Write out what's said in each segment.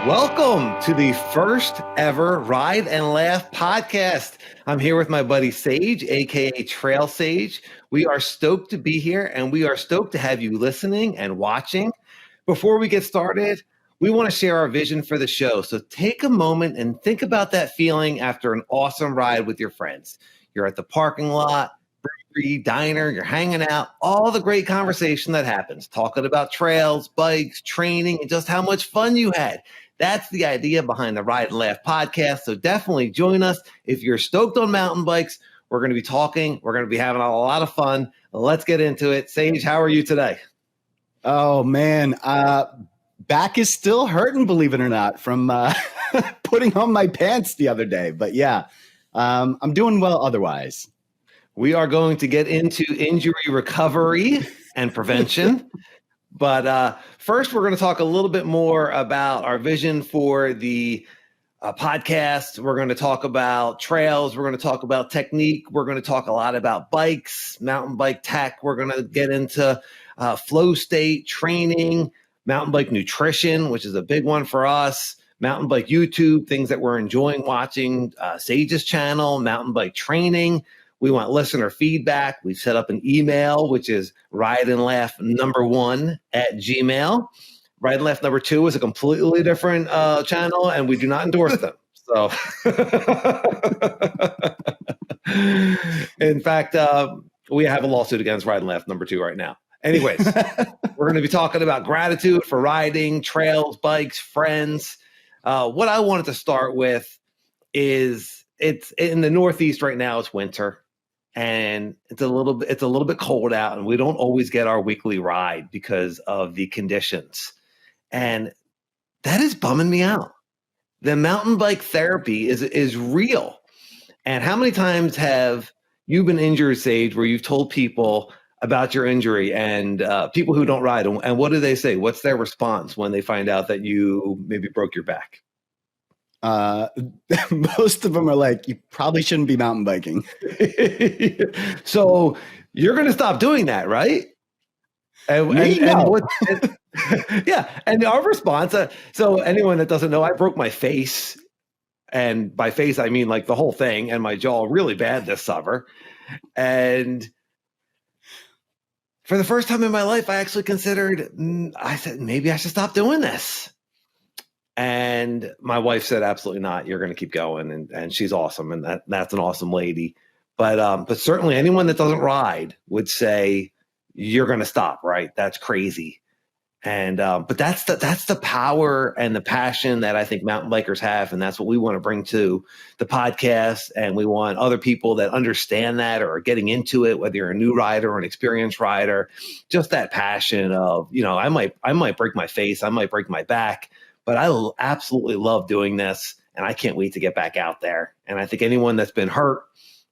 Welcome to the first ever Ride and Laugh podcast. I'm here with my buddy Sage, aka Trail Sage. We are stoked to be here and we are stoked to have you listening and watching. Before we get started, we want to share our vision for the show. So take a moment and think about that feeling after an awesome ride with your friends. You're at the parking lot, brewery, diner, you're hanging out, all the great conversation that happens, talking about trails, bikes, training, and just how much fun you had. That's the idea behind the Ride and Laugh podcast. So definitely join us. If you're stoked on mountain bikes, we're going to be talking. We're going to be having a lot of fun. Let's get into it. Sage, how are you today? Oh, man. Back is still hurting, believe it or not, from putting on my pants the other day. But yeah, I'm doing well otherwise. We are going to get into injury recovery and prevention. But first, we're going to talk a little bit more about our vision for the podcast. We're going to talk about trails. We're going to talk about technique. We're going to talk a lot about bikes, mountain bike tech. We're going to get into flow state training, mountain bike nutrition, which is a big one for us, mountain bike YouTube, things that we're enjoying watching, Sage's channel, mountain bike training. We want listener feedback. We've set up an email, which is rideandlaugh1@gmail. Ride and Laugh number 2 is a completely different channel, and we do not endorse them. So, in fact, we have a lawsuit against Ride and Laugh number 2 right now. Anyways, we're going to be talking about gratitude for riding, trails, bikes, friends. What I wanted to start with is it's in the Northeast right now. It's winter. And it's a little bit cold out, and we don't always get our weekly ride because of the conditions. And that is bumming me out. The mountain bike therapy is real. And how many times have you been injured, Sage, where you've told people about your injury and people who don't ride, and what do they say? What's their response when they find out that you maybe broke your back? Most of them are like, you probably shouldn't be mountain biking. So you're going to stop doing that, right? And yeah. And our response, so anyone that doesn't know, I broke my face, and by face, I mean like the whole thing, and my jaw really bad this summer. And for the first time in my life, I actually considered, I said, maybe I should stop doing this. And my wife said, absolutely not. You're going to keep going. And she's awesome. And that's an awesome lady. But certainly anyone that doesn't ride would say, you're going to stop, right? That's crazy. And, but that's the power and the passion that I think mountain bikers have. And that's what we want to bring to the podcast. And we want other people that understand that or are getting into it, whether you're a new rider or an experienced rider, just that passion of, I might break my face. I might break my back. But I absolutely love doing this, and I can't wait to get back out there. And I think anyone that's been hurt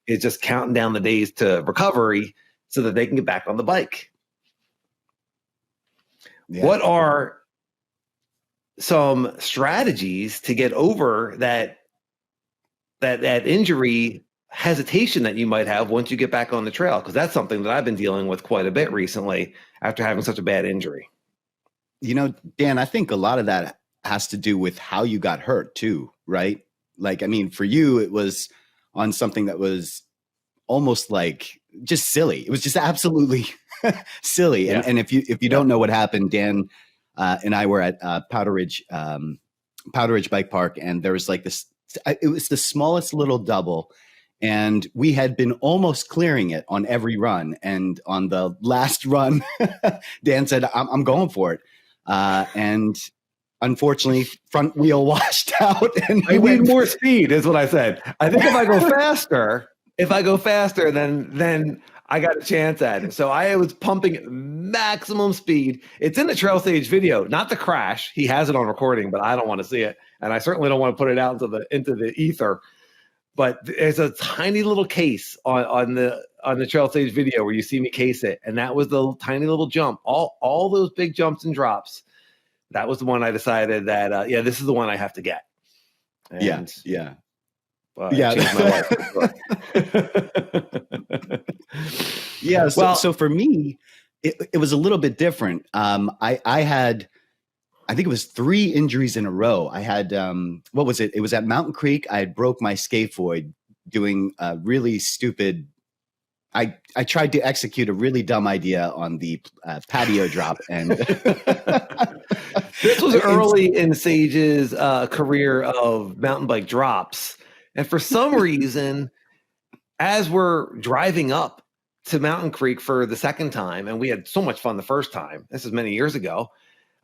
is just counting down the days to recovery so that they can get back on the bike. Yeah. What are some strategies to get over that injury hesitation that you might have once you get back on the trail? Because that's something that I've been dealing with quite a bit recently after having such a bad injury. Dan, I think a lot of that has to do with how you got hurt too, right? Like, I mean, for you, it was on something that was almost like just silly. It was just absolutely silly. Yeah. And if you don't know what happened, Dan and I were at Powder Ridge Bike Park, and there was like this, it was the smallest little double. And we had been almost clearing it on every run. And on the last run, Dan said, I'm going for it. And unfortunately, front wheel washed out. And I need more speed, is what I said. I think if I go faster, then I got a chance at it. So I was pumping maximum speed. It's in the Trail Sage video, not the crash. He has it on recording, but I don't want to see it, and I certainly don't want to put it out into the ether. But there's a tiny little case on the Trail Sage video where you see me case it, and that was the tiny little jump. All those big jumps and drops. That was the one I decided that this is the one I have to get. And, yeah. Changed my life. Yeah. So for me, it was a little bit different. I had I think it was 3 injuries in a row. I had, what was it? It was at Mountain Creek. I had broke my scaphoid doing a really stupid. I tried to execute a really dumb idea on the patio drop, and this was early in Sage's career of mountain bike drops, and for some reason, as we're driving up to Mountain Creek for the second time, and we had so much fun the first time. This is many years ago.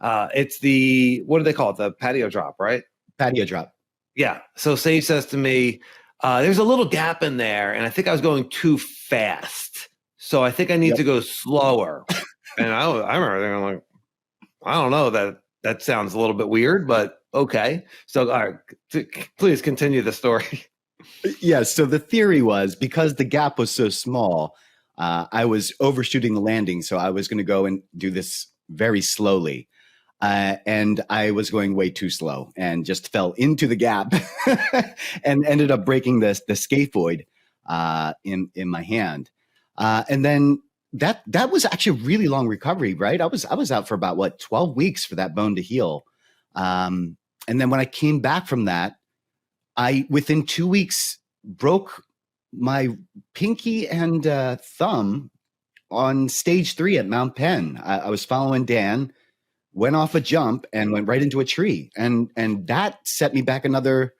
It's the, what do they call it? The patio drop, right? Patio drop. Yeah. So Sage says to me, there's a little gap in there, and I think I was going too fast. So I think I need to go slower. And I remember thinking, like, I don't know, that sounds a little bit weird, but okay. So all right, please continue the story. Yeah. So the theory was, because the gap was so small, I was overshooting the landing. So I was going to go and do this very slowly. And I was going way too slow and just fell into the gap and ended up breaking the scaphoid in my hand. And then that was actually a really long recovery, right? I was out for about 12 weeks for that bone to heal. And then when I came back from that, I within 2 weeks broke my pinky and thumb on stage 3 at Mount Penn. I was following Dan, went off a jump and went right into a tree. And that set me back another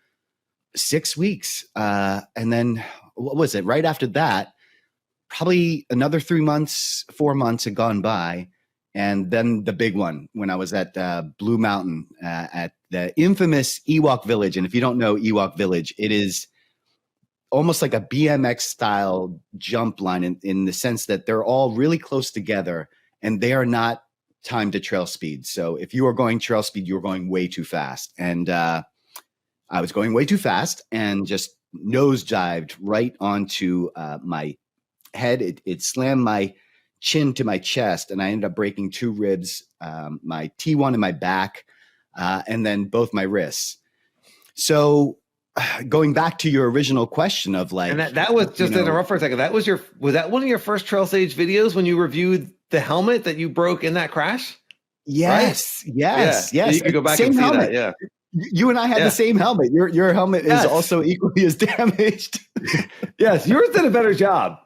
6 weeks. And then what was it? Right after that, probably another 3 months, 4 months had gone by. And then the big one, when I was at Blue Mountain at the infamous Ewok Village. And if you don't know Ewok Village, it is almost like a BMX style jump line in the sense that they're all really close together and they are not timed to trail speed. So if you are going trail speed, you're going way too fast. And I was going way too fast and just nosedived right onto my head. It slammed my chin to my chest, and I ended up breaking 2 ribs, my T1 in my back, and then both my wrists. So going back to your original question of like, and that was just to interrupt for a second. Was that one of your first Trail Sage videos when you reviewed the helmet that you broke in that crash? Yes, right? Yes. You can go back and see helmet. That. Yeah. You and I had the same helmet. Your helmet is also equally as damaged. Yes, yours did a better job.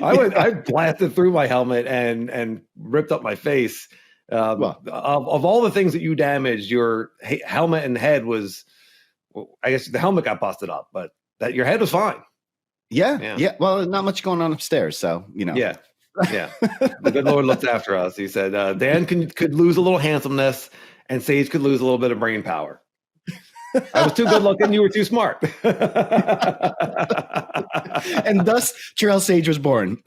I blasted through my helmet and ripped up my face. Of all the things that you damaged, your helmet and head was, I guess the helmet got busted up, but that your head was fine. Yeah. Well, not much going on upstairs, so Yeah. The good Lord looked after us. He said, Dan could lose a little handsomeness, and Sage could lose a little bit of brain power. I was too good looking. You were too smart. And thus, Trail Sage was born.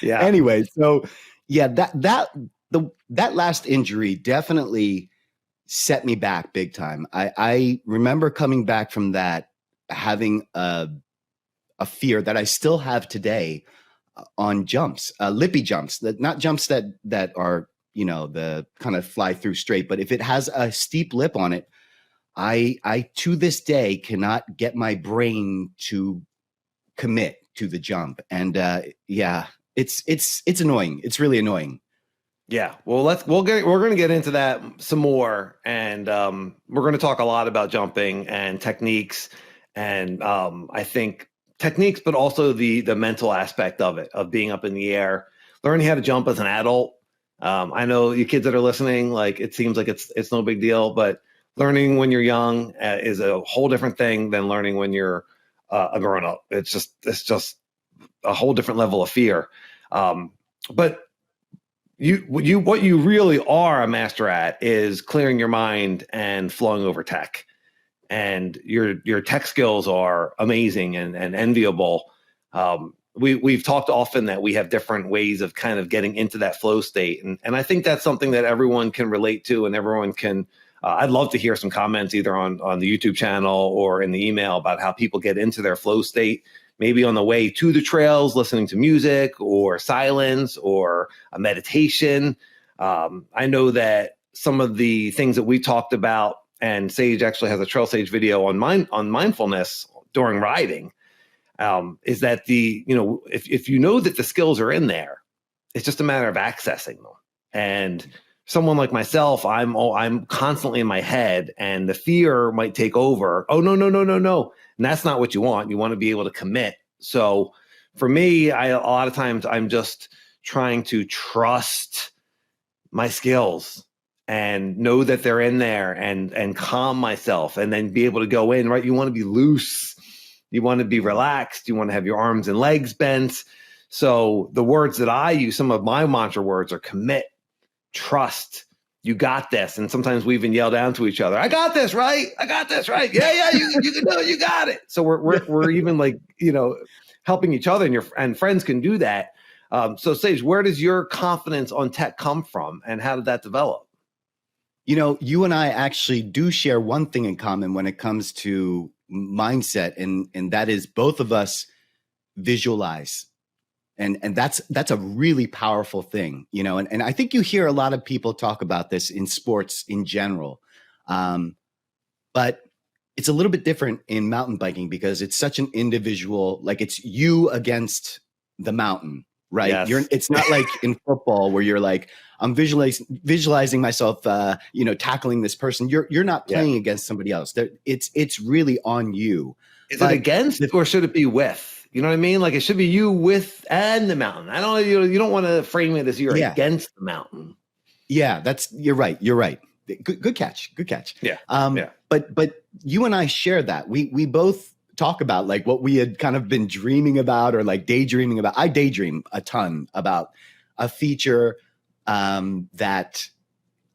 Yeah. Anyway, so that last injury definitely set me back big time. I remember coming back from that having a fear that I still have today on jumps, lippy jumps, that not jumps that are, the kind of fly through straight, but if it has a steep lip on it, I to this day cannot get my brain to commit to the jump. And it's annoying. It's really annoying. Yeah. Well, we're going to get into that some more, and we're going to talk a lot about jumping and techniques, and I think techniques, but also the mental aspect of it, of being up in the air, learning how to jump as an adult. I know you kids that are listening, like it seems like it's no big deal, but learning when you're young is a whole different thing than learning when you're a grown up. It's just a whole different level of fear. But what you really are a master at is clearing your mind and flowing over tech. And your tech skills are amazing and enviable. We've talked often that we have different ways of kind of getting into that flow state. And I think that's something that everyone can relate to, and everyone can, I'd love to hear some comments either on the YouTube channel or in the email about how people get into their flow state, maybe on the way to the trails, listening to music or silence or a meditation. I know that some of the things that we talked about, and Sage actually has a Trail Sage video on mindfulness during riding. is that if you know that the skills are in there, it's just a matter of accessing them. And someone like myself, I'm constantly in my head, and the fear might take over. Oh, no. And that's not what you want. You want to be able to commit. So for me, a lot of times I'm just trying to trust my skills and know that they're in there, and calm myself, and then be able to go in, right? You want to be loose. You want to be relaxed. You want to have your arms and legs bent. So the words that I use, some of my mantra words are commit, trust, you got this. And sometimes we even yell down to each other, I got this, right? I got this, right? Yeah, you can do it. You got it. So we're even like, helping each other, and friends can do that. So Sage, where does your confidence on tech come from, and how did that develop? You and I actually do share one thing in common when it comes to mindset, and that is both of us visualize. And that's a really powerful thing, and I think you hear a lot of people talk about this in sports in general. But it's a little bit different in mountain biking because it's such an individual, like it's you against the mountain, right? Yes. It's not like in football where you're like, I'm visualizing myself, tackling this person. You're not playing against somebody else. It's really on you. Is it against or should it be with? You know what I mean? Like it should be you with and the mountain. I don't know. You don't want to frame it as you're against the mountain. Yeah, you're right. You're right. Good catch. Yeah. But you and I share that. We both talk about like what we had kind of been dreaming about or like daydreaming about. I daydream a ton about a feature that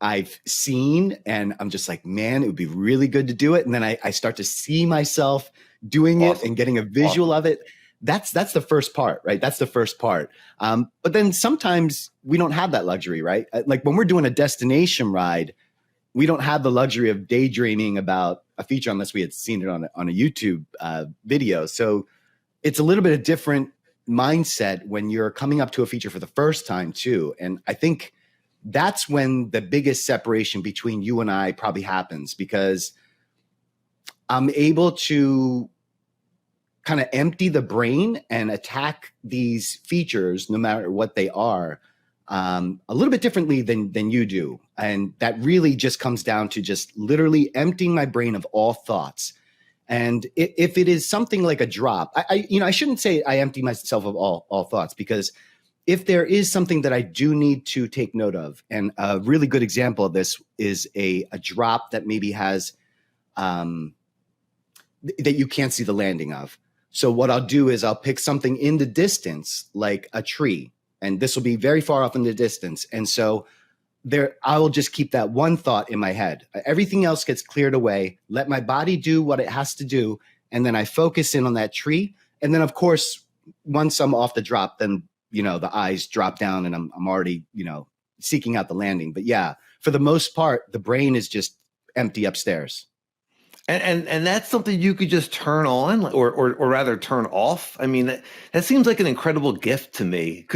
I've seen, and I'm just like, man, it would be really good to do it. And then I start to see myself doing it and getting a visual of it. That's the first part, right? That's the first part. But then sometimes we don't have that luxury, right? Like when we're doing a destination ride, we don't have the luxury of daydreaming about a feature unless we had seen it on a YouTube video. So it's a little bit of different mindset when you're coming up to a feature for the first time too. And I think that's when the biggest separation between you and I probably happens, because I'm able to kind of empty the brain and attack these features, no matter what they are, a little bit differently than you do. And that really just comes down to just literally emptying my brain of all thoughts. And if it is something like a drop, I shouldn't say I empty myself of all thoughts, because if there is something that I do need to take note of, and a really good example of this is a drop that maybe has that you can't see the landing of. So what I'll do is I'll pick something in the distance, like a tree, and this will be very far off in the distance. And so I will just keep that one thought in my head. Everything else gets cleared away. Let my body do what it has to do. And then I focus in on that tree. And then of course, once I'm off the drop, then, the eyes drop down and I'm already, seeking out the landing. But yeah, for the most part, the brain is just empty upstairs. And that's something you could just turn on or rather turn off. I mean, that seems like an incredible gift to me.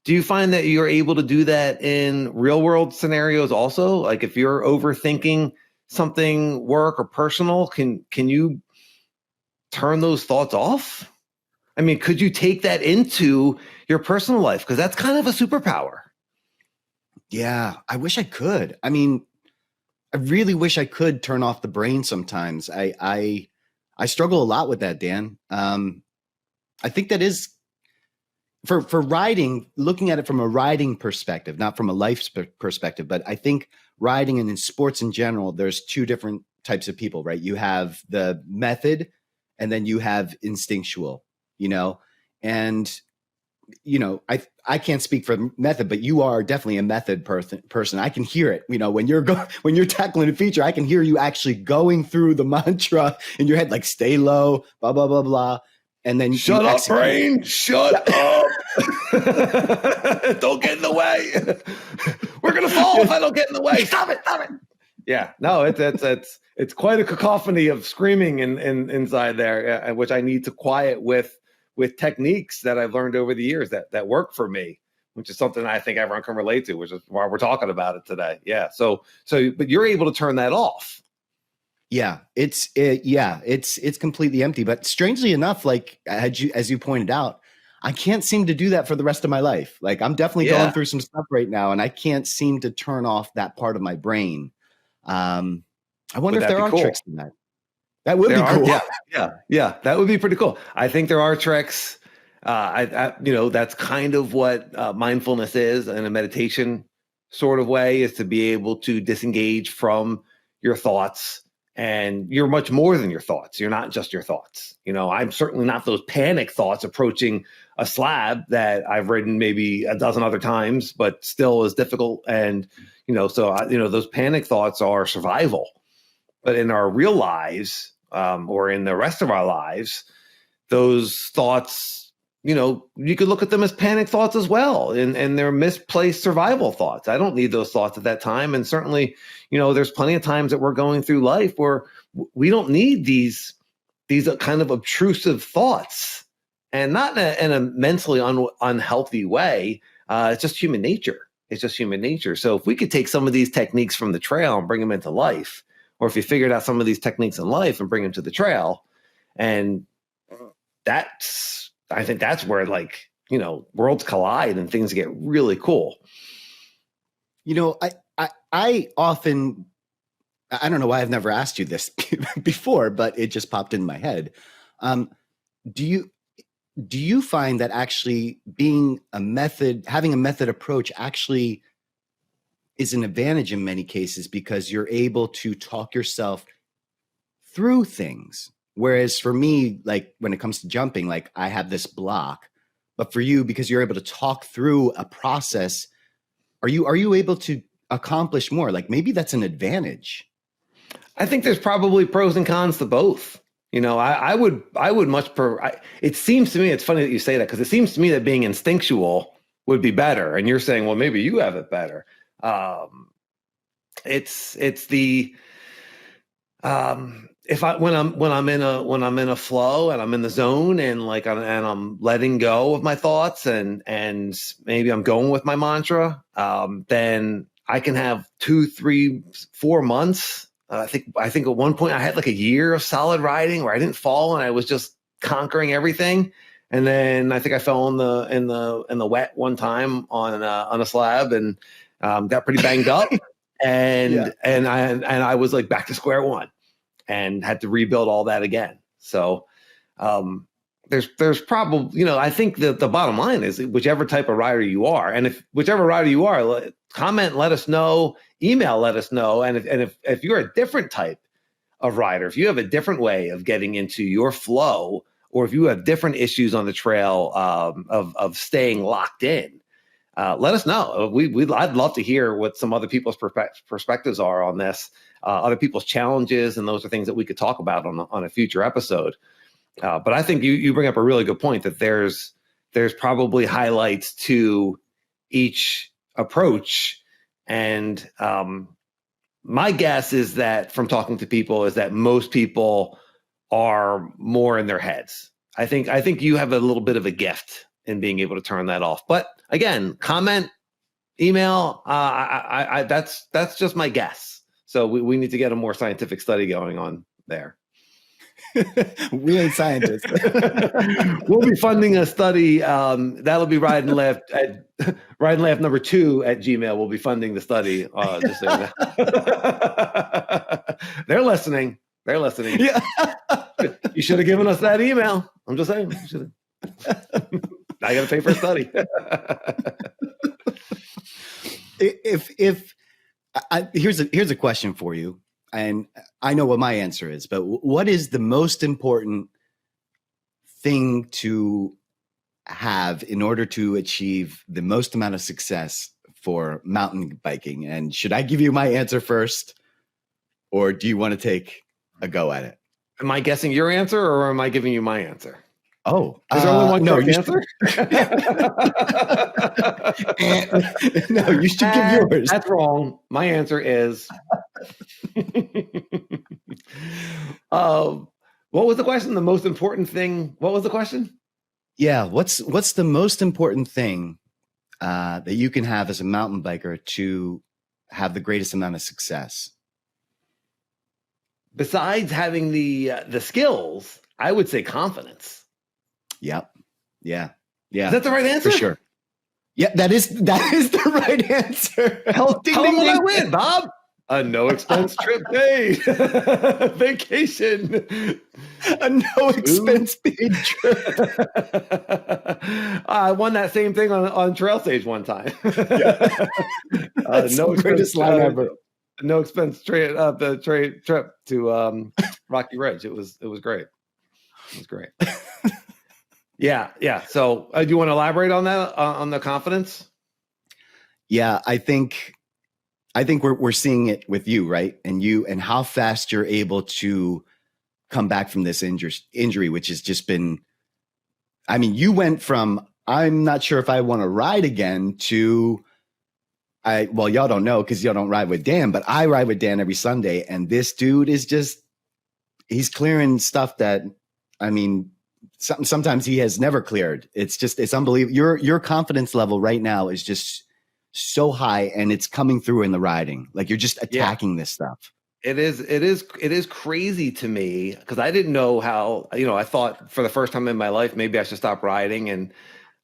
Do you find that you're able to do that in real world scenarios also? Like if you're overthinking something, work or personal, can you turn those thoughts off? I mean, could you take that into your personal life? Because that's kind of a superpower. Yeah, I wish I could. I mean, I really wish I could turn off the brain sometimes. I struggle a lot with that, Dan. I think that is for riding, looking at it from a riding perspective, not from a life perspective, but I think riding and in sports in general, there's two different types of people, right? You have the method and then you have instinctual, and I can't speak for method, but you are definitely a method person. I can hear it. When you're tackling a feature, I can hear you actually going through the mantra in your head, like stay low, blah, blah, blah, blah. And then shut up, brain. Shut up. Don't get in the way. We're going to fall if I don't get in the way. Stop it. Yeah, no, it's quite a cacophony of screaming inside there, which I need to quiet with techniques that I've learned over the years that work for me, which is something I think everyone can relate to, which is why we're talking about it today. Yeah. So, but you're able to turn that off. It's completely empty. But strangely enough, like as you pointed out, I can't seem to do that for the rest of my life. Like I'm definitely going through some stuff right now, and I can't seem to turn off that part of my brain. I wonder if there are tricks to that. That would be cool. Yeah. That would be pretty cool. I think there are tricks. That's kind of what mindfulness is in a meditation sort of way, is to be able to disengage from your thoughts. And you're much more than your thoughts. You're not just your thoughts. I'm certainly not those panic thoughts approaching a slab that I've ridden maybe a dozen other times, but still is difficult. And, those panic thoughts are survival. But in our real lives, or in the rest of our lives, those thoughts, you could look at them as panic thoughts as well. And they're misplaced survival thoughts. I don't need those thoughts at that time. And certainly, there's plenty of times that we're going through life where we don't need these kind of obtrusive thoughts, and not in a mentally unhealthy way. It's just human nature. So if we could take some of these techniques from the trail and bring them into life, or if you figured out some of these techniques in life and bring them to the trail, and I think that's where worlds collide and things get really cool. I often, I don't know why I've never asked you this before, but it just popped in my head. Do you find that actually having a method approach actually is an advantage in many cases, because you're able to talk yourself through things? Whereas for me, like when it comes to jumping, like I have this block, but for you, because you're able to talk through a process, are you able to accomplish more? Like maybe that's an advantage. I think there's probably pros and cons to both. I would much it seems to me, it's funny that you say that, because it seems to me that being instinctual would be better. And you're saying, well, maybe you have it better. It's the, when I'm in a flow and I'm in the zone, and I'm letting go of my thoughts, and maybe I'm going with my mantra, then I can have 2, 3, 4 months. I think at one point I had like a year of solid riding where I didn't fall and I was just conquering everything. And then I think I fell in the wet one time on a slab, and got pretty banged up, and I was like back to square one, and had to rebuild all that again. So there's probably, I think the bottom line is, whichever type of rider you are, and if whichever rider you are, comment, let us know, email, let us know. And if you're a different type of rider, if you have a different way of getting into your flow, or if you have different issues on the trail of staying locked in, let us know. I'd love to hear what some other people's perspectives are on this, other people's challenges, and those are things that we could talk about on a future episode. But I think you bring up a really good point, that there's probably highlights to each approach. And my guess is that, from talking to people, is that most people are more in their heads. I think you have a little bit of a gift in being able to turn that off. But again, comment, email, that's just my guess. So we need to get a more scientific study going on there. We ain't scientists. We'll be funding a study. That'll be Ride and Laugh number 2 at Gmail. We'll be funding the study. Just so you know. They're listening. Yeah. You should have given us that email. I'm just saying. You should have. I got to pay for a study. Here's a question for you, and I know what my answer is, but what is the most important thing to have in order to achieve the most amount of success for mountain biking? And should I give you my answer first, or do you want to take a go at it? Am I guessing your answer, or am I giving you my answer? Oh, is there only one correct answer? No, you should give yours. That's wrong. My answer is. What was the question? The most important thing. What was the question? Yeah, what's the most important thing that you can have as a mountain biker to have the greatest amount of success? besides having the skills, I would say confidence. Yep. Yeah. Is that the right answer? For sure. Yeah, that is the right answer. Tell them what I win, Bob. A no expense trip paid. Vacation. A no expense paid trip. I won that same thing on Trail Stage one time. Yeah. That's no the greatest line ever. No expense trip to Rocky Ridge. It was great. It was great. Yeah. So, do you want to elaborate on that on the confidence? Yeah, I think we're seeing it with you, right? And how fast you're able to come back from this injury, which has just been. I mean, you went from I'm not sure if I want to ride again to. Well, y'all don't know because y'all don't ride with Dan, but I ride with Dan every Sunday, and this dude is he's clearing stuff that, I mean, sometimes he has never cleared. It's unbelievable. Your confidence level right now is just so high, and it's coming through in the riding. Like you're just attacking this stuff. It is crazy to me because I didn't know how, I thought for the first time in my life, maybe I should stop riding. And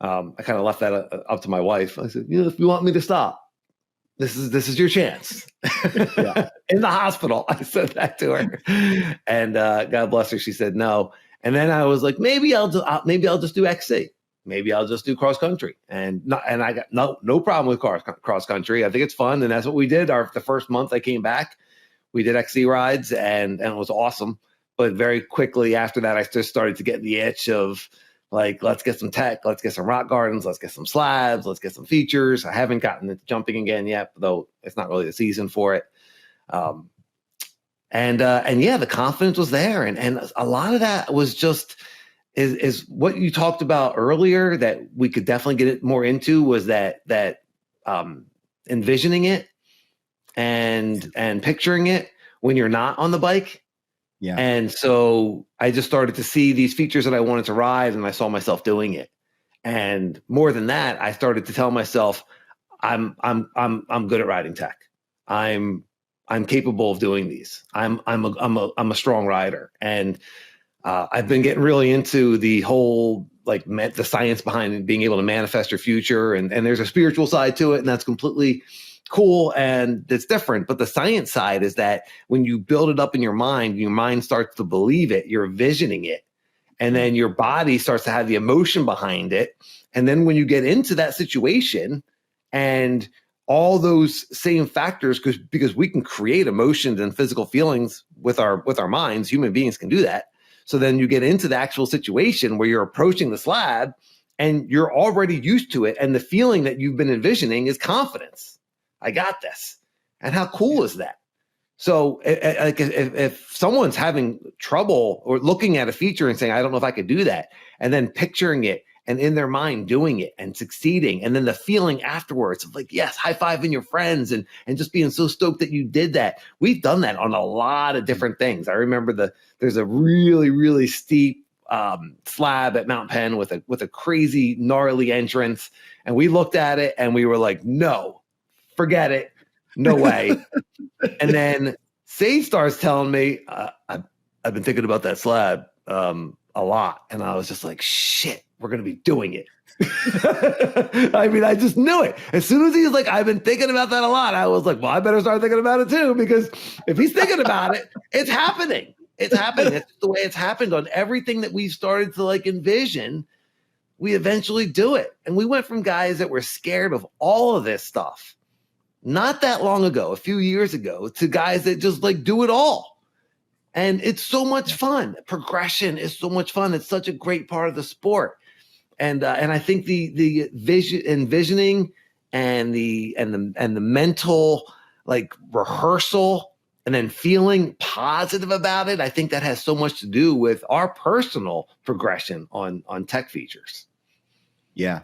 I kind of left that up to my wife. I said, if you want me to stop, this is your chance. Yeah. In the hospital, I said that to her, and God bless her, she said no. And then I was like, maybe I'll just do XC. Maybe I'll just do cross country, and I got no problem with cross country. I think it's fun, and that's what we did. The first month I came back, we did XC rides, and it was awesome. But very quickly after that, I just started to get the itch of like, let's get some tech, let's get some rock gardens, let's get some slabs, let's get some features. I haven't gotten into jumping again yet, though it's not really the season for it. And yeah, the confidence was there, and a lot of that was just is what you talked about earlier that we could definitely get it more into was that envisioning it and picturing it when you're not on the bike. Yeah. And so I just started to see these features that I wanted to ride, and I saw myself doing it. And more than that, I started to tell myself, I'm good at riding tech. I'm capable of doing these. I'm a strong rider. And I've been getting really into the whole the science behind being able to manifest your future, and there's a spiritual side to it, and that's completely cool and it's different. But the science side is that when you build it up in your mind starts to believe it, you're envisioning it, and then your body starts to have the emotion behind it. And then when you get into that situation and all those same factors, because we can create emotions and physical feelings with our minds, human beings can do that. So then you get into the actual situation where you're approaching the slab and you're already used to it. And the feeling that you've been envisioning is confidence. I got this. And how cool is that? So if someone's having trouble or looking at a feature and saying, I don't know if I could do that, and then picturing it and in their mind doing it and succeeding, and then the feeling afterwards of like, yes, high-fiving your friends and just being so stoked that you did that. We've done that on a lot of different things. I remember there's a really, really steep slab at Mount Penn with a crazy gnarly entrance, and we looked at it and we were like, no, forget it, no way. And then Sage starts telling me, I've been thinking about that slab a lot. And I was just like, shit, we're going to be doing it. I mean, I just knew it. As soon as he was like, I've been thinking about that a lot, I was like, well, I better start thinking about it too, because if he's thinking about it, it's happening. It's happening. It's the way it's happened on everything that we've started to envision. We eventually do it. And we went from guys that were scared of all of this stuff not that long ago, a few years ago, to guys that just do it all. And it's so much fun. Progression is so much fun. It's such a great part of the sport. And I think the envisioning and the mental rehearsal and then feeling positive about it, I think that has so much to do with our personal progression on tech features. Yeah.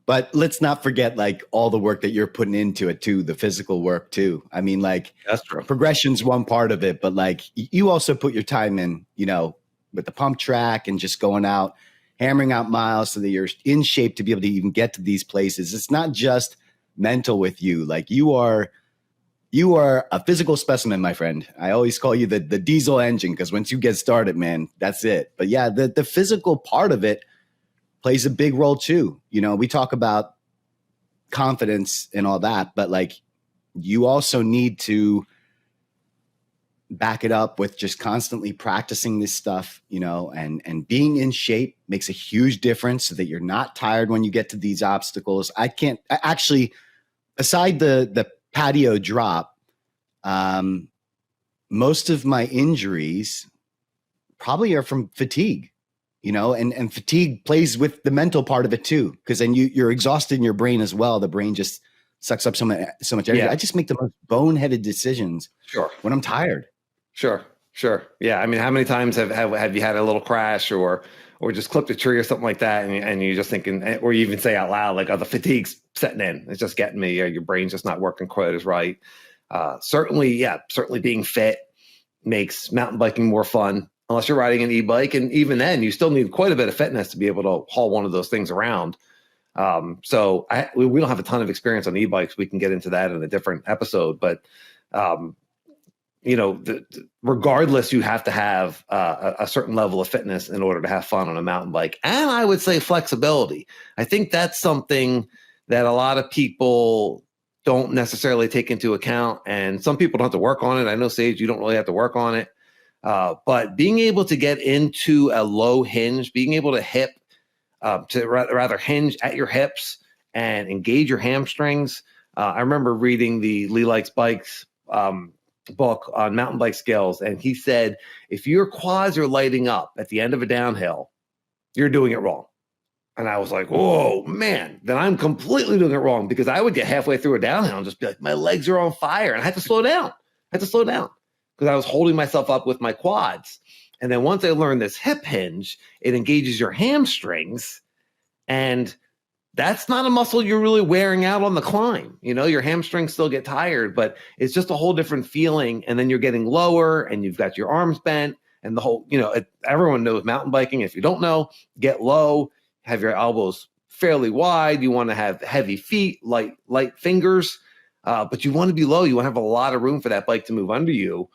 But let's not forget all the work that you're putting into it too, the physical work too. I mean, that's true. Progression's one part of it, but you also put your time in, with the pump track and just going out, hammering out miles so that you're in shape to be able to even get to these places. It's not just mental with you. You are You are a physical specimen, my friend. I always call you the diesel engine because once you get started, man, that's it. But yeah, the physical part of it plays a big role too. You know, we talk about confidence and all that, but like you also need to back it up with just constantly practicing this stuff, you know, and being in shape makes a huge difference so that you're not tired when you get to these obstacles. I actually, aside the patio drop, most of my injuries probably are from fatigue, you know, and fatigue plays with the mental part of it too, because then you're exhausted in your brain as well. The brain just sucks up so much energy. Yeah. I just make the most boneheaded decisions when I'm tired. Sure. Yeah. I mean, how many times have you had a little crash or just clipped a tree or something like that, and you're just thinking, or you even say out loud, like, "Oh, the fatigue's setting in. It's just getting me," or your brain's just not working quite as right. Certainly being fit makes mountain biking more fun, unless you're riding an e-bike. And even then, you still need quite a bit of fitness to be able to haul one of those things around. So we don't have a ton of experience on e-bikes. We can get into that in a different episode, but you know, regardless, you have to have a certain level of fitness in order to have fun on a mountain bike. And I would say flexibility. I think that's something that a lot of people don't necessarily take into account. And some people don't have to work on it. I know, Sage, you don't really have to work on it. But being able to get into a low hinge, being able to rather hinge at your hips and engage your hamstrings. I remember reading the Lee Likes Bikes book on mountain bike skills, and he said, if your quads are lighting up at the end of a downhill, you're doing it wrong. And I was like, whoa, man, then I'm completely doing it wrong, because I would get halfway through a downhill and just be like, my legs are on fire. And I had to slow down. Because I was holding myself up with my quads. And then once I learned this hip hinge, it engages your hamstrings, and that's not a muscle you're really wearing out on the climb. You know, your hamstrings still get tired, but it's just a whole different feeling. And then you're getting lower and you've got your arms bent and the whole, you know, everyone knows mountain biking. If you don't know, get low, have your elbows fairly wide. You want to have heavy feet, light fingers, but you want to be low. You want to have a lot of room for that bike to move under you,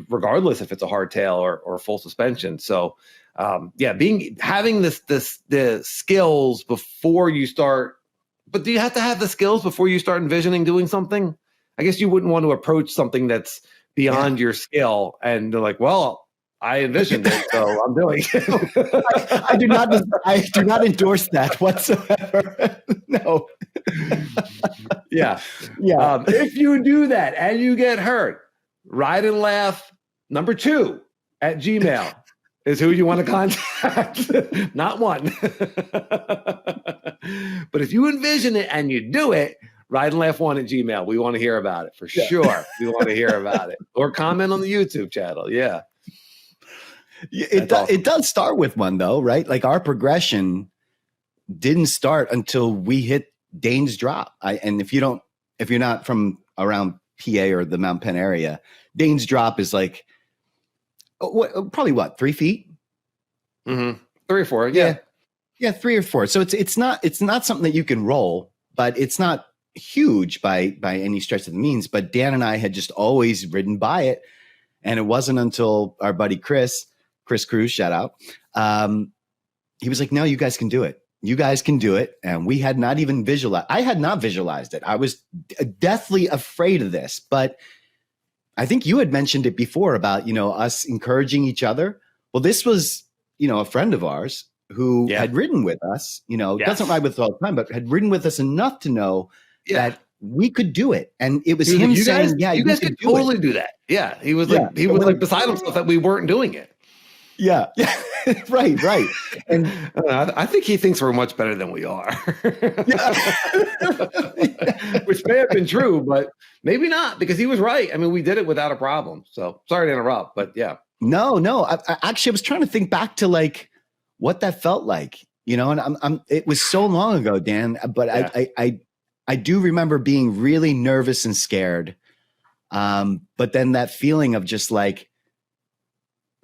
regardless if it's a hardtail or full suspension. So, having the skills before you start. But do you have to have the skills before you start envisioning doing something? I guess you wouldn't want to approach something that's beyond your skill and they're like, well, I envisioned it, so I'm doing it. I do not endorse that whatsoever. No. Yeah. If you do that and you get hurt, Ride and Laugh number 2 at Gmail is who you want to contact, not 1. But if you envision it and you do it, Ride and Laugh 1 at Gmail. We want to hear about it for sure. We want to hear about it, or comment on the YouTube channel. Yeah. It does start with 1 though, right? Like our progression didn't start until we hit Dane's drop. And if you're not from around PA or the Mount Penn area, Dane's drop is like, probably 3 feet? Mm-hmm. 3 or 4. Yeah. 3 or 4. So it's not something that you can roll, but it's not huge by any stretch of the means. But Dan and I had just always ridden by it. And it wasn't until our buddy Chris Cruz, shout out. He was like, no, you guys can do it. You guys can do it. And we had not even I had not visualized it. I was deathly afraid of this, but I think you had mentioned it before about, you know, us encouraging each other. Well, this was, you know, a friend of ours who had ridden with us, you know, doesn't ride with us all the time, but had ridden with us enough to know that we could do it. And it was him saying, you guys could totally do that. Yeah. He was like beside himself that we weren't doing it. Yeah. Right. And I think he thinks we're much better than we are, which may have been true, but maybe not, because he was right. I mean, we did it without a problem. So sorry to interrupt, but yeah. No. I was trying to think back to like what that felt like, you know, and it was so long ago, Dan, but I do remember being really nervous and scared. But then that feeling of just like,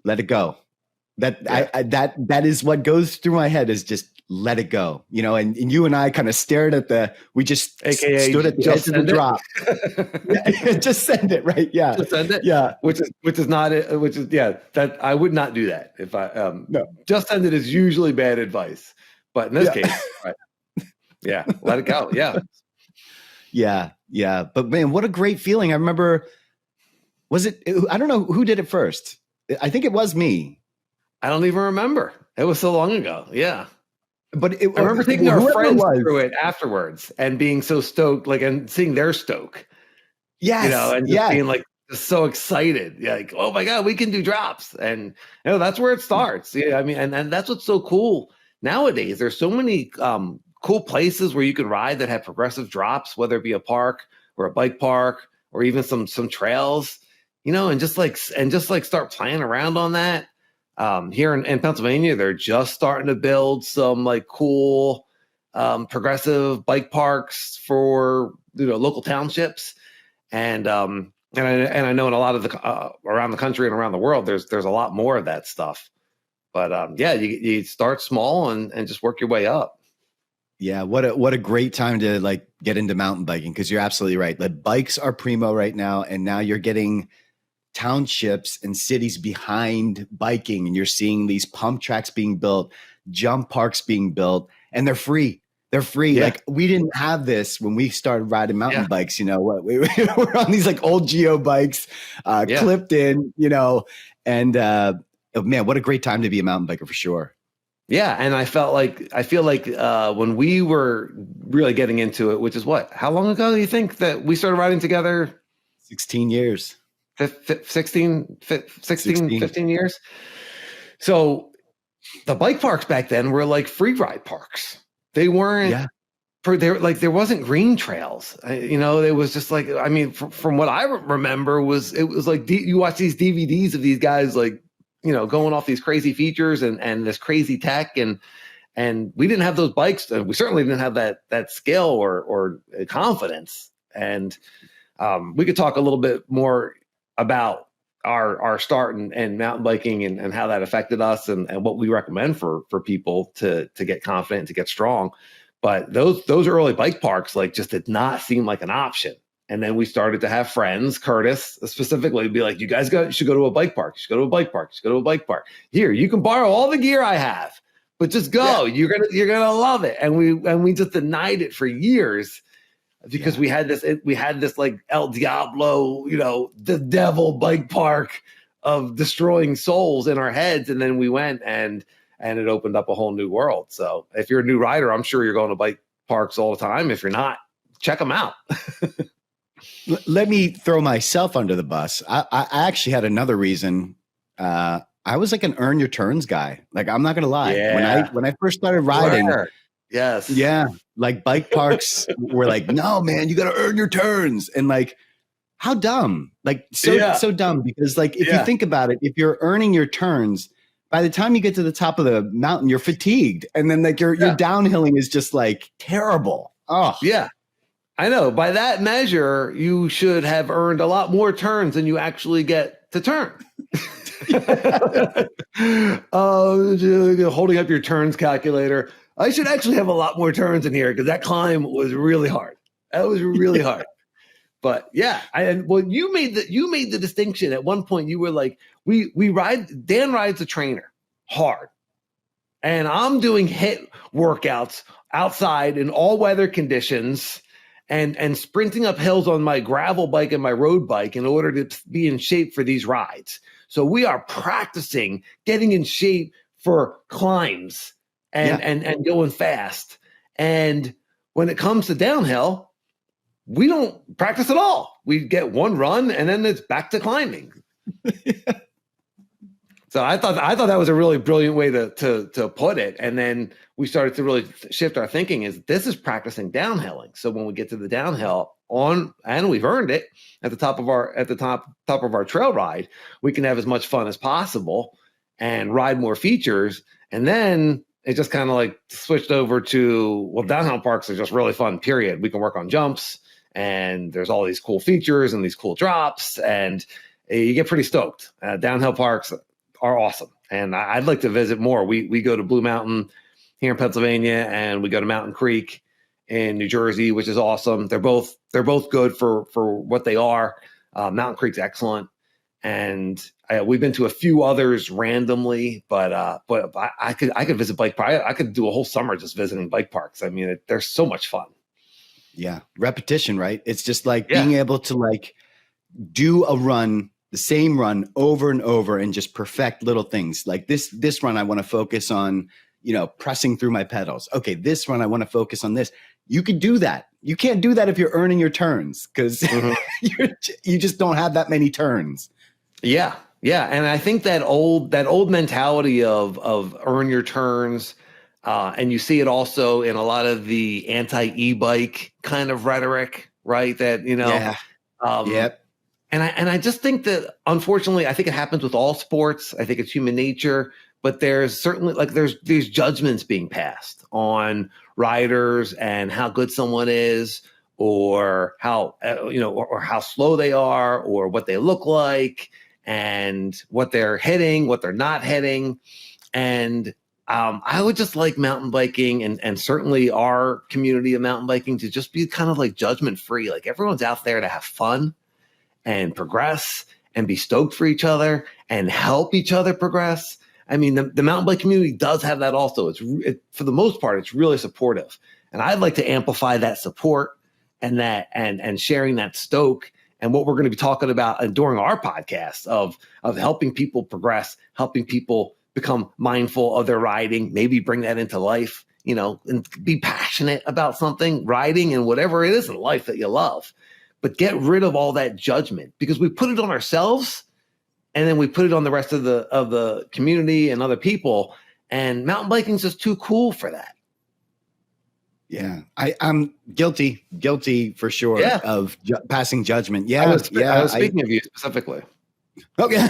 let it go. That is what goes through my head, is just let it go, and you and I kind of stared at we just AKA stood at the edge of the drop. Yeah, just send it, right? Yeah. Just send it. Yeah. That I would not do that. If No. Just send it is usually bad advice. But in this case, right. Yeah, let it go. Yeah. Yeah. Yeah. But man, what a great feeling. I remember, I don't know who did it first. I think it was me. I don't even remember. It was so long ago. Yeah. But I remember taking our friends through it afterwards and being so stoked, and seeing their stoke. Yes. And just being just so excited. Like, oh my God, we can do drops. And that's where it starts. Yeah. I mean, and that's what's so cool nowadays. There's so many cool places where you can ride that have progressive drops, whether it be a park or a bike park or even some trails, and just start playing around on that. Here in Pennsylvania, they're just starting to build some cool progressive bike parks for local townships, and I know in a lot of the around the country and around the world, there's a lot more of that stuff. But you start small and just work your way up. Yeah, what a great time to get into mountain biking, because you're absolutely right. The bikes are primo right now, and now you're getting townships and cities behind biking, and you're seeing these pump tracks being built, jump parks being built, and they're free. They're free. Yeah. We didn't have this when we started riding mountain bikes. We were on these old Geo bikes, clipped in, and man, what a great time to be a mountain biker for sure. Yeah, and I feel like when we were really getting into it, which is how long ago do you think that we started riding together? 16 years. 15 years. So the bike parks back then were free ride parks. They weren't there wasn't green trails. It was just from what I remember it was you watch these DVDs of these guys going off these crazy features and this crazy tech, and we didn't have those bikes. We certainly didn't have that skill or confidence. And we could talk a little bit more about our start and mountain biking and how that affected us and what we recommend for people to get confident, to get strong. But those early bike parks just did not seem like an option. And then we started to have friends, Curtis specifically, be like, you guys should go to a bike park. You should go to a bike park. You should go to a bike park. Here, you can borrow all the gear I have, but just go. Yeah. You're gonna love it. And we just denied it for years because we had this El Diablo, the devil bike park of destroying souls in our heads. And then we went and it opened up a whole new world. So if you're a new rider, I'm sure you're going to bike parks all the time. If you're not, check them out. Let me throw myself under the bus. I actually had another reason. I was an earn your turns guy. I'm not going to lie. Yeah. When I first started riding, yes. Yeah. Bike parks were no, man, you got to earn your turns. And how dumb, so dumb, because if you think about it, if you're earning your turns, by the time you get to the top of the mountain, you're fatigued. And then your downhilling is just terrible. Oh yeah. I know. By that measure, you should have earned a lot more turns than you actually get to turn. Holding up your turns calculator. I should actually have a lot more turns in here because that climb was really hard. That was really hard. But yeah, you made the distinction at one point. You were we ride. Dan rides a trainer hard, and I'm doing HIIT workouts outside in all weather conditions. And sprinting up hills on my gravel bike and my road bike in order to be in shape for these rides. So we are practicing getting in shape for climbs and going fast. And when it comes to downhill, we don't practice at all. We get one run and then it's back to climbing. So I thought that was a really brilliant way to put it. And then we started to really shift our thinking is this is practicing downhilling. So when we get to the downhill and we've earned it at the top of our trail ride, we can have as much fun as possible and ride more features. And then it just kind of switched over to, downhill parks are just really fun, period. We can work on jumps and there's all these cool features and these cool drops and you get pretty stoked. Downhill parks are awesome. And I'd like to visit more. We go to Blue Mountain here in Pennsylvania, and we go to Mountain Creek in New Jersey, which is awesome. They're both good for what they are. Mountain Creek's excellent, and we've been to a few others randomly, but I could visit bike park. I could do a whole summer just visiting bike parks. I mean, they're so much fun. Yeah, repetition, right? It's just like being able to like do a run, the same run over and over, and just perfect little things. Like this run, I want to focus on, pressing through my pedals. Okay, this run, I want to focus on this. You could do that. You can't do that if you're earning your turns, because you just don't have that many turns. Yeah. Yeah. And I think that old mentality of earn your turns, and you see it also in a lot of the anti-e-bike kind of rhetoric, right? That, Yep. And I just think that, unfortunately, I think it happens with all sports. I think it's human nature, but there's certainly there's judgments being passed on riders and how good someone is, or how, or how slow they are, or what they look like, and what they're hitting, what they're not hitting. And I would just like mountain biking, and certainly our community of mountain biking, to just be kind of like judgment free. Like, everyone's out there to have fun and progress and be stoked for each other and help each other progress. I mean, the mountain bike community does have that also. For the most part, it's really supportive. And I'd like to amplify that support and sharing that stoke, and what we're going to be talking about during our podcast of helping people progress, helping people become mindful of their riding, maybe bring that into life, and be passionate about something, riding, and whatever it is in life that you love. But get rid of all that judgment, because we put it on ourselves, and then we put it on the rest of the community and other people. And mountain biking is just too cool for that. Yeah, I'm guilty for sure of passing judgment. Yeah, I was speaking of you specifically. Okay.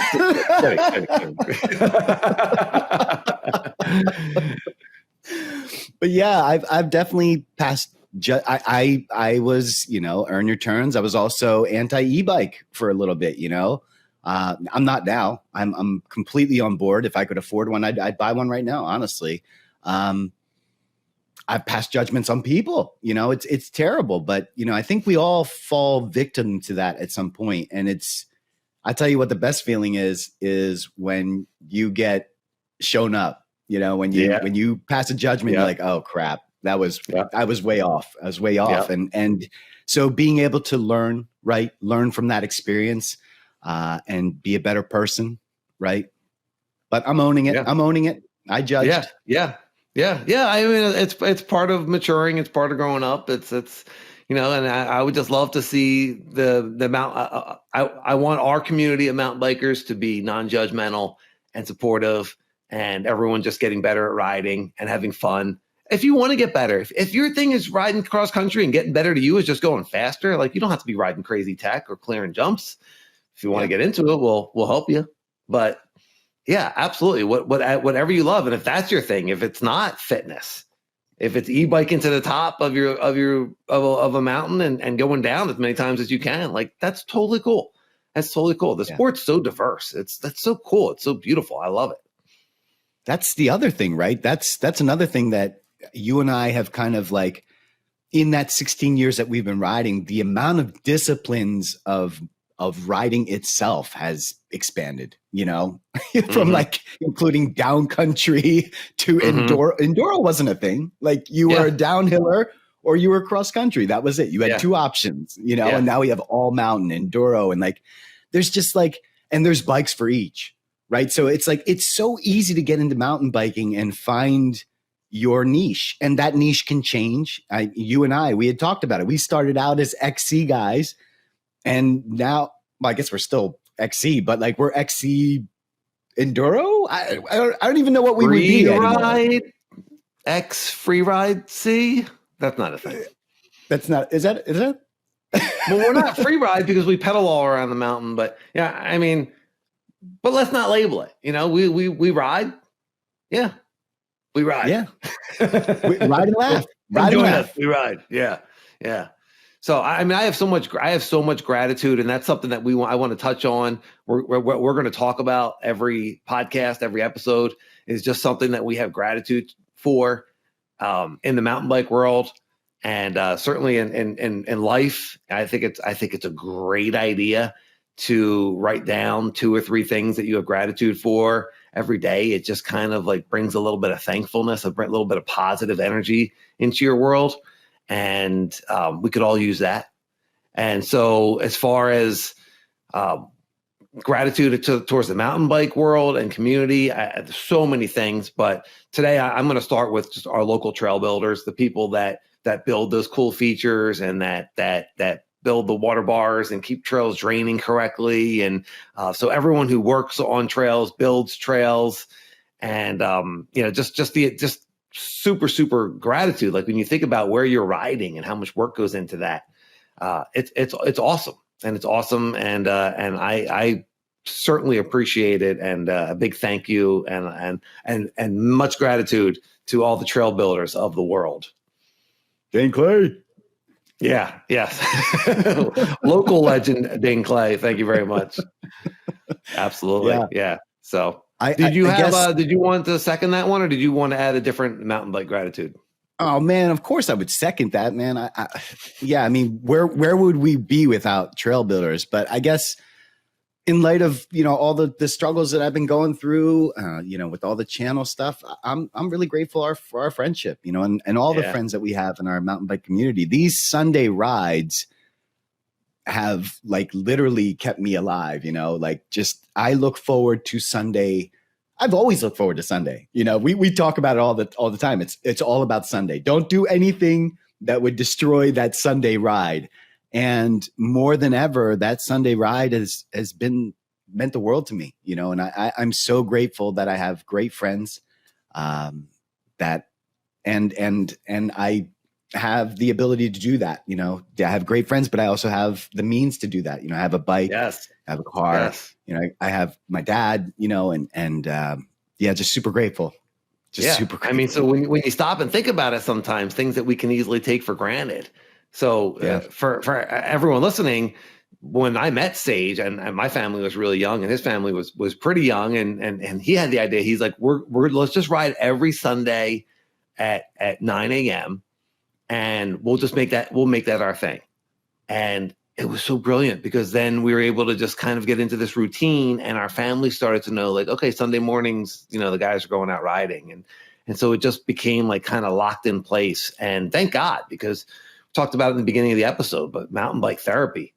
But yeah, I've definitely passed. I was, earn your turns. I was also anti-e-bike for a little bit. I'm not now. I'm completely on board. If I could afford one, I'd buy one right now. Honestly, I've passed judgments on people. It's terrible, but I think we all fall victim to that at some point. And I tell you what, the best feeling is when you get shown up. When you pass a judgment, you're like, oh crap, I was way off. I was way off. And so being able to learn from that experience, and be a better person. Right. But I'm owning it. I'm owning it. I judged. Yeah. I mean, it's part of maturing. It's part of growing up. It's and I would just love to see the mount. I want our community of mountain bikers to be non-judgmental and supportive, and everyone just getting better at riding and having fun. If you want to get better, if your thing is riding cross country and getting better to you is just going faster, like, you don't have to be riding crazy tech or clearing jumps. If you want to get into it, we'll help you. But yeah, absolutely. Whatever you love. And if that's your thing, if it's not fitness, if it's e-biking to the top of a mountain and going down as many times as you can, like, that's totally cool. That's totally cool. The sport's so diverse. That's so cool. It's so beautiful. I love it. That's the other thing, right? That's another thing that you and I have kind of like, in that 16 years that we've been riding, the amount of disciplines of riding itself has expanded, from like including down country to enduro. Enduro wasn't a thing. Like, you were a downhiller or you were cross country. That was it. You had two options, and now we have all mountain enduro, and like, there's just like, and there's bikes for each, right? So it's like, it's so easy to get into mountain biking and find your niche, and that niche can change. You and I, we had talked about it. We started out as XC guys, and now, well, I guess we're still XC, but like, we're XC enduro. I don't even know what we would be anymore. Free ride C. That's not a thing. That's not. Is that? Well, we're not free ride because we pedal all around the mountain. But yeah, I mean, but let's not label it. We ride. Yeah, we ride. Yeah, we ride and laugh. Ride and laugh. We ride. Yeah. So I mean, I have so much gratitude, and that's something that I want to touch on. We're going to talk about every podcast, every episode is just something that we have gratitude for. in the mountain bike world, and certainly in life. I think it's a great idea to write down 2 or 3 things that you have gratitude for every day. It just kind of like brings a little bit of thankfulness, a little bit of positive energy into your world. And we could all use that. And so as far as gratitude towards the mountain bike world and community, there's so many things. But today I'm going to start with just our local trail builders, the people that build those cool features and that build the water bars and keep trails draining correctly. And so everyone who works on trails, builds trails, and just super, super gratitude. Like when you think about where you're riding and how much work goes into that, it's awesome. And it's awesome. And I certainly appreciate it. And a big thank you and much gratitude to all the trail builders of the world. Dane Clay. Yeah. Yes. Local legend, Dane Clay. Thank you very much. Absolutely. Yeah. So did you want to second that one, or did you want to add a different mountain bike gratitude? Oh man, of course I would second that, man. I mean, where would we be without trail builders? But I guess in light of, all the struggles that I've been going through, with all the channel stuff, I'm really grateful for our friendship, and all the friends that we have in our mountain bike community. These Sunday rides have like literally kept me alive, I look forward to Sunday. I've always looked forward to Sunday. We talk about it all the time. It's all about Sunday. Don't do anything that would destroy that Sunday ride. And more than ever, that Sunday ride has meant the world to me, and I'm so grateful that I have great friends that and I have the ability to do that. I have great friends, but I also have the means to do that. I have a bike, yes. I have a car, yes. I have my dad, just super grateful. Super grateful. I mean, so when you stop and think about it, sometimes things that we can easily take for granted. So for everyone listening, when I met Sage and my family was really young and his family was pretty young, and he had the idea, he's like, let's just ride every Sunday at 9 a.m. and we'll make that our thing. And it was so brilliant because then we were able to just kind of get into this routine, and our family started to know, like, okay, Sunday mornings, the guys are going out riding. And so it just became like kind of locked in place. And thank God, because we talked about it in the beginning of the episode, but mountain bike therapy.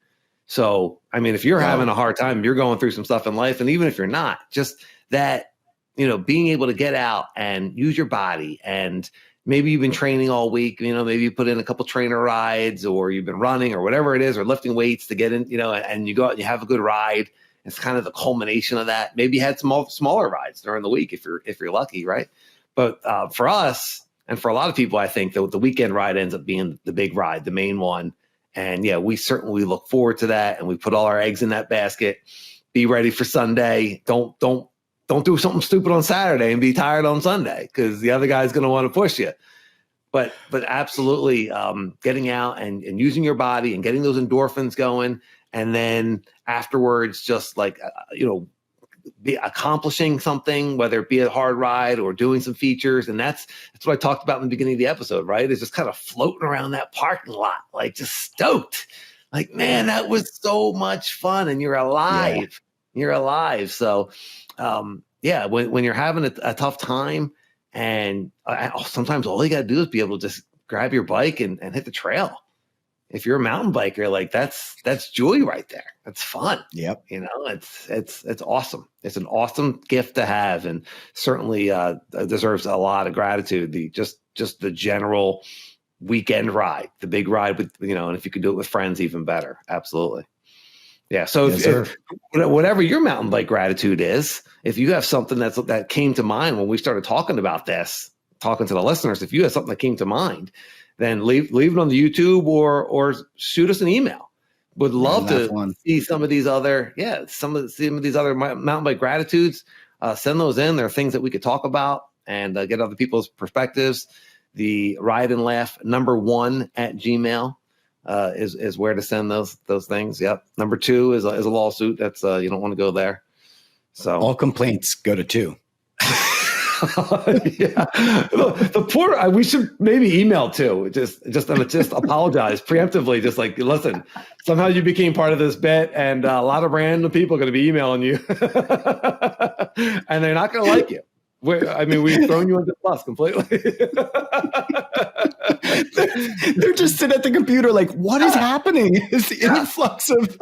So, I mean, if you're having a hard time, you're going through some stuff in life. And even if you're not, just that, being able to get out and use your body, and maybe you've been training all week, maybe you put in a couple trainer rides, or you've been running or whatever it is, or lifting weights to get in, and you go out and you have a good ride. It's kind of the culmination of that. Maybe you had some smaller rides during the week if you're lucky, right? But for us and for a lot of people, I think the weekend ride ends up being the big ride, the main one. And we certainly look forward to that, and we put all our eggs in that basket. Be ready for Sunday. Don't do something stupid on Saturday and be tired on Sunday, because the other guy's going to want to push you. But absolutely, getting out and using your body and getting those endorphins going, and then afterwards, just like be accomplishing something, whether it be a hard ride or doing some features. And that's what I talked about in the beginning of the episode, right? It's just kind of floating around that parking lot, like just stoked. Like, man, that was so much fun, and you're alive. Yeah. You're alive. So, when you're having a tough time, and sometimes all you got to do is be able to just grab your bike and hit the trail. If you're a mountain biker, like that's joy right there. That's fun. Yep. It's awesome. It's an awesome gift to have, and certainly deserves a lot of gratitude. Just the general weekend ride, the big ride with, and if you could do it with friends, even better. Absolutely. Yeah. So if whatever your mountain bike gratitude is, if you have something that came to mind when we started talking about this, talking to the listeners, if you have something that came to mind, then leave it on the YouTube or shoot us an email. Would love to see some of these other, some of these other mountain bike gratitudes. Send those in. There are things that we could talk about and get other people's perspectives. The Ride and Laugh #1 at Gmail is where to send those things. Yep. #2 is a lawsuit. That's you don't want to go there. So all complaints go to 2. Yeah, the poor. We should maybe email too. Just apologize preemptively. Just like, listen, somehow you became part of this bit, and a lot of random people are going to be emailing you, and they're not going to like you. We've thrown you under the bus completely. They're just sitting at the computer like, what is happening? It's the influx of.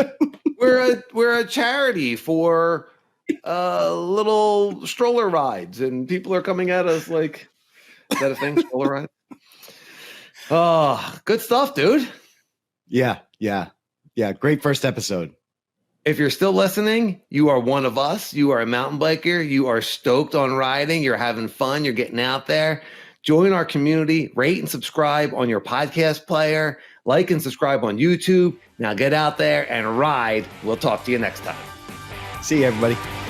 We're a charity for little stroller rides, and people are coming at us like, is that a thing? Stroller ride? Oh, good stuff, dude. Yeah. Great first episode. If you're still listening, you are one of us. You are a mountain biker. You are stoked on riding. You're having fun. You're getting out there. Join our community. Rate and subscribe on your podcast player. Like and subscribe on YouTube. Now get out there and ride. We'll talk to you next time. See you, everybody.